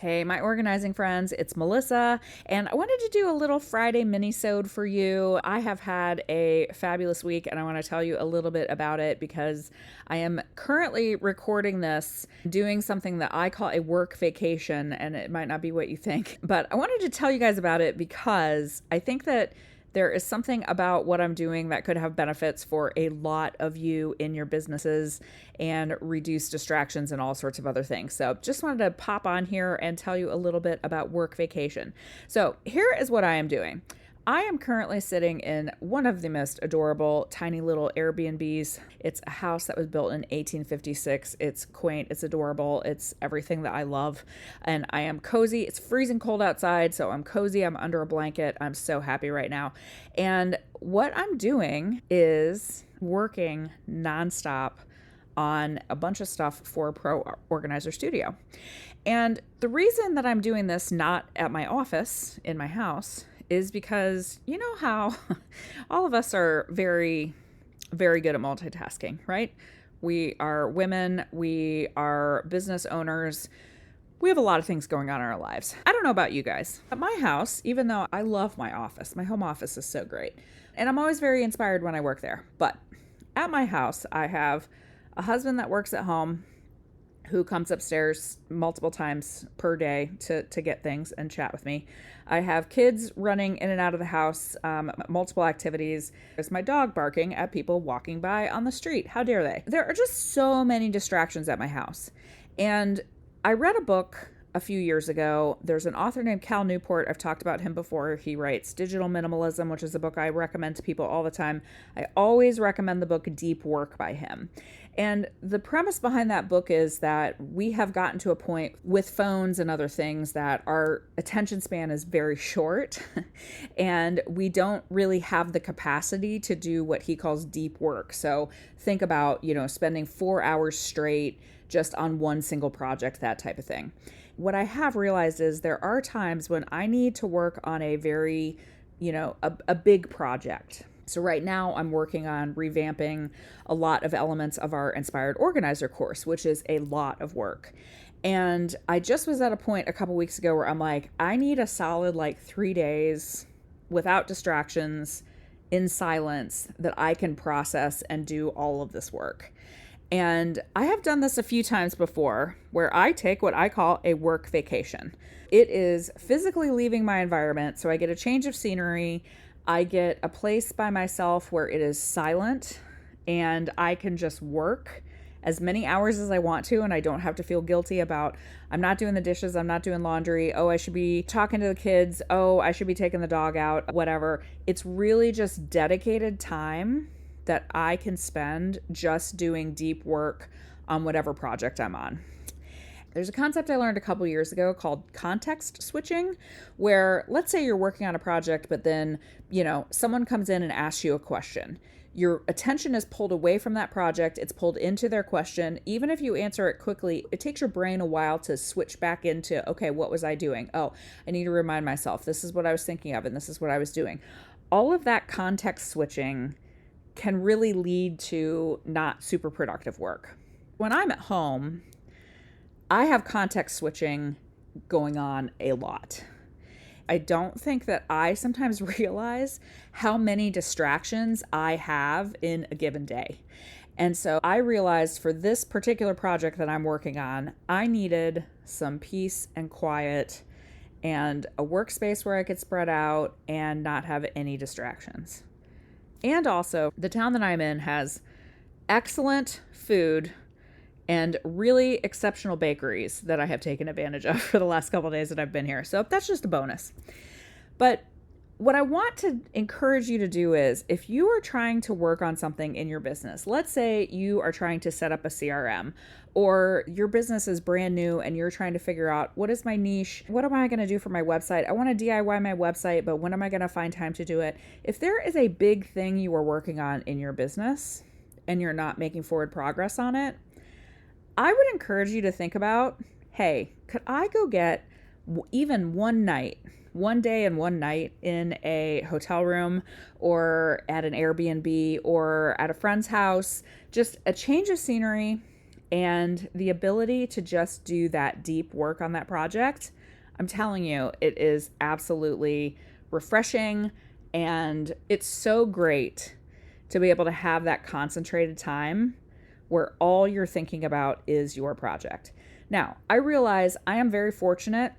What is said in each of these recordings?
Hey, my organizing friends, it's Melissa, and I wanted to do a little Friday mini-sode for you. I have had a fabulous week, and I want to tell you a little bit about it because I am currently recording this, doing something that I call a work vacation, and it might not be what you think, but I wanted to tell you guys about it because I think that there is something about what I'm doing that could have benefits for a lot of you in your businesses and reduce distractions and all sorts of other things. So just wanted to pop on here and tell you a little bit about work vacation. So here is what I am doing. I am currently sitting in one of the most adorable tiny little AirBNBs. It's a house that was built in 1856. It's quaint, it's adorable, it's everything that I love. And I am cozy. It's freezing cold outside, so I'm cozy. I'm under a blanket. I'm so happy right now. And what I'm doing is working nonstop on a bunch of stuff for Pro Organizer Studio. And the reason that I'm doing this not at my office in my house is because you know how all of us are very, very good at multitasking, right? We are women, we are business owners, we have a lot of things going on in our lives. I don't know about you guys. At my house, even though I love my office, my home office is so great, and I'm always very inspired when I work there, but at my house, I have a husband that works at home who comes upstairs multiple times per day to get things and chat with me. I have kids running in and out of the house, multiple activities. There's my dog barking at people walking by on the street. How dare they? There are just so many distractions at my house. And I read a book a few years ago. There's an author named Cal Newport. I've talked about him before. He writes Digital Minimalism, which is a book I recommend to people all the time. I always recommend the book Deep Work by him. And the premise behind that book is that we have gotten to a point with phones and other things that our attention span is very short and we don't really have the capacity to do what he calls deep work. So think about, spending 4 hours straight just on one single project, that type of thing. What I have realized is there are times when I need to work on a very, a big project. So right now I'm working on revamping a lot of elements of our Inspired Organizer course, which is a lot of work. And I just was at a point a couple weeks ago where I'm like, I need a solid 3 days without distractions, in silence, that I can process and do all of this work. And I have done this a few times before where I take what I call a work vacation. It is physically leaving my environment, so I get a change of scenery. I get a place by myself where it is silent and I can just work as many hours as I want to, and I don't have to feel guilty about I'm not doing the dishes, I'm not doing laundry, oh, I should be talking to the kids, oh, I should be taking the dog out, whatever. It's really just dedicated time that I can spend just doing deep work on whatever project I'm on. There's a concept I learned a couple years ago called context switching, where let's say you're working on a project, but then, someone comes in and asks you a question. Your attention is pulled away from that project. It's pulled into their question. Even if you answer it quickly, it takes your brain a while to switch back into, okay, what was I doing? Oh, I need to remind myself, this is what I was thinking of, and this is what I was doing. All of that context switching can really lead to not super productive work. When I'm at home, I have context switching going on a lot. I don't think that I sometimes realize how many distractions I have in a given day. And so I realized for this particular project that I'm working on, I needed some peace and quiet and a workspace where I could spread out and not have any distractions. And also, the town that I'm in has excellent food and really exceptional bakeries that I have taken advantage of for the last couple of days that I've been here. So that's just a bonus. But what I want to encourage you to do is, if you are trying to work on something in your business, let's say you are trying to set up a CRM, or your business is brand new and you're trying to figure out, what is my niche? What am I going to do for my website? I want to DIY my website, but when am I going to find time to do it? If there is a big thing you are working on in your business and you're not making forward progress on it, I would encourage you to think about, hey, could I go get even one day and one night in a hotel room or at an Airbnb or at a friend's house, just a change of scenery and the ability to just do that deep work on that project, I'm telling you, it is absolutely refreshing, and it's so great to be able to have that concentrated time where all you're thinking about is your project. Now, I realize I am very fortunate.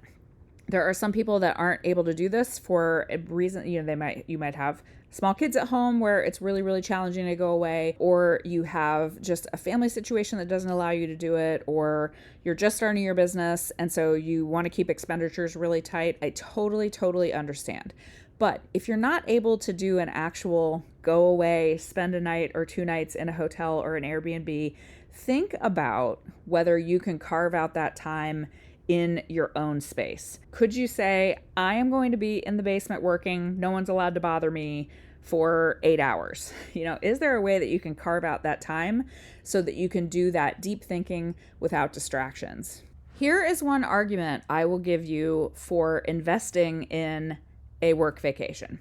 There are some people that aren't able to do this for a reason. You know, you might have small kids at home where it's really, really challenging to go away, or you have just a family situation that doesn't allow you to do it, or you're just starting your business and so you want to keep expenditures really tight. I totally, totally understand. But if you're not able to do an actual go away, spend a night or 2 nights in a hotel or an Airbnb, think about whether you can carve out that time in your own space. Could you say, I am going to be in the basement working, no one's allowed to bother me for 8 hours? You know, is there a way that you can carve out that time so that you can do that deep thinking without distractions? Here is one argument I will give you for investing in a work vacation.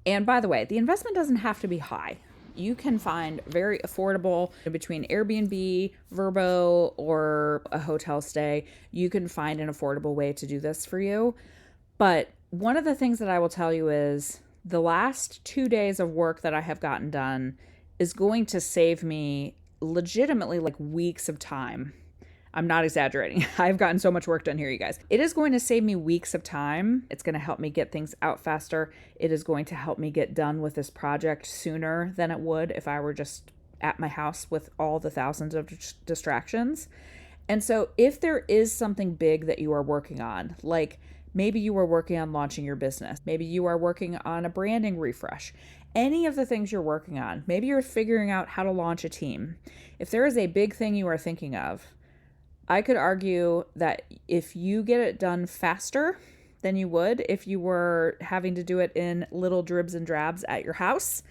And by the way, the investment doesn't have to be high. You can find very affordable between Airbnb, Vrbo, or a hotel stay. You can find an affordable way to do this for you. But one of the things that I will tell you is the last 2 days of work that I have gotten done is going to save me legitimately like weeks of time. I'm not exaggerating. I've gotten so much work done here, you guys. It is going to save me weeks of time. It's going to help me get things out faster. It is going to help me get done with this project sooner than it would if I were just at my house with all the thousands of distractions. And so if there is something big that you are working on, like maybe you are working on launching your business, maybe you are working on a branding refresh, any of the things you're working on, maybe you're figuring out how to launch a team. If there is a big thing you are thinking of, I could argue that if you get it done faster than you would if you were having to do it in little dribs and drabs at your house,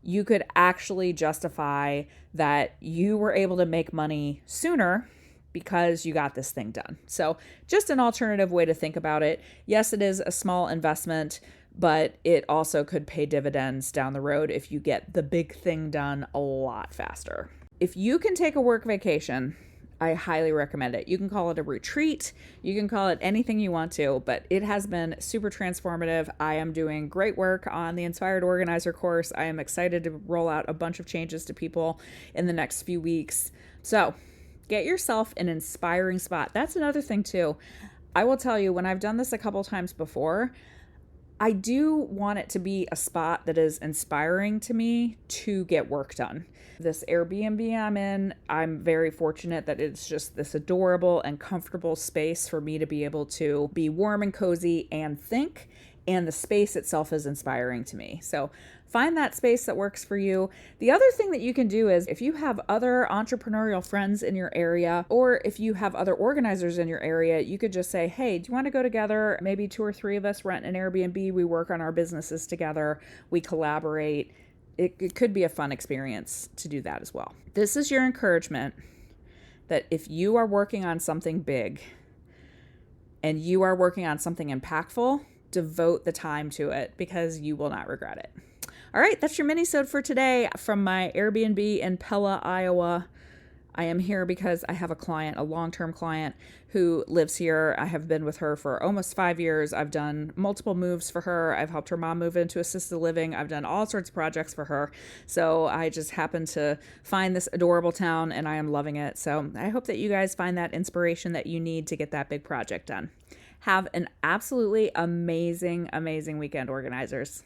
you could actually justify that you were able to make money sooner because you got this thing done. So just an alternative way to think about it. Yes, it is a small investment, but it also could pay dividends down the road if you get the big thing done a lot faster. If you can take a work vacation, I highly recommend it. You can call it a retreat. You can call it anything you want to, but it has been super transformative. I am doing great work on the Inspired Organizer course. I am excited to roll out a bunch of changes to people in the next few weeks. So get yourself an inspiring spot. That's another thing too. I will tell you, when I've done this a couple times before, I do want it to be a spot that is inspiring to me to get work done. This Airbnb I'm in, I'm very fortunate that it's just this adorable and comfortable space for me to be able to be warm and cozy and think, and the space itself is inspiring to me. So find that space that works for you. The other thing that you can do is if you have other entrepreneurial friends in your area, or if you have other organizers in your area, you could just say, hey, do you want to go together? Maybe 2 or 3 of us rent an Airbnb. We work on our businesses together. We collaborate. It could be a fun experience to do that as well. This is your encouragement that if you are working on something big and you are working on something impactful, devote the time to it because you will not regret it. All right, that's your mini-sode for today from my Airbnb in Pella, Iowa. I am here because I have a client, a long-term client who lives here. I have been with her for almost 5 years. I've done multiple moves for her. I've helped her mom move into assisted living. I've done all sorts of projects for her. So I just happened to find this adorable town and I am loving it. So I hope that you guys find that inspiration that you need to get that big project done. Have an absolutely amazing, amazing weekend, organizers.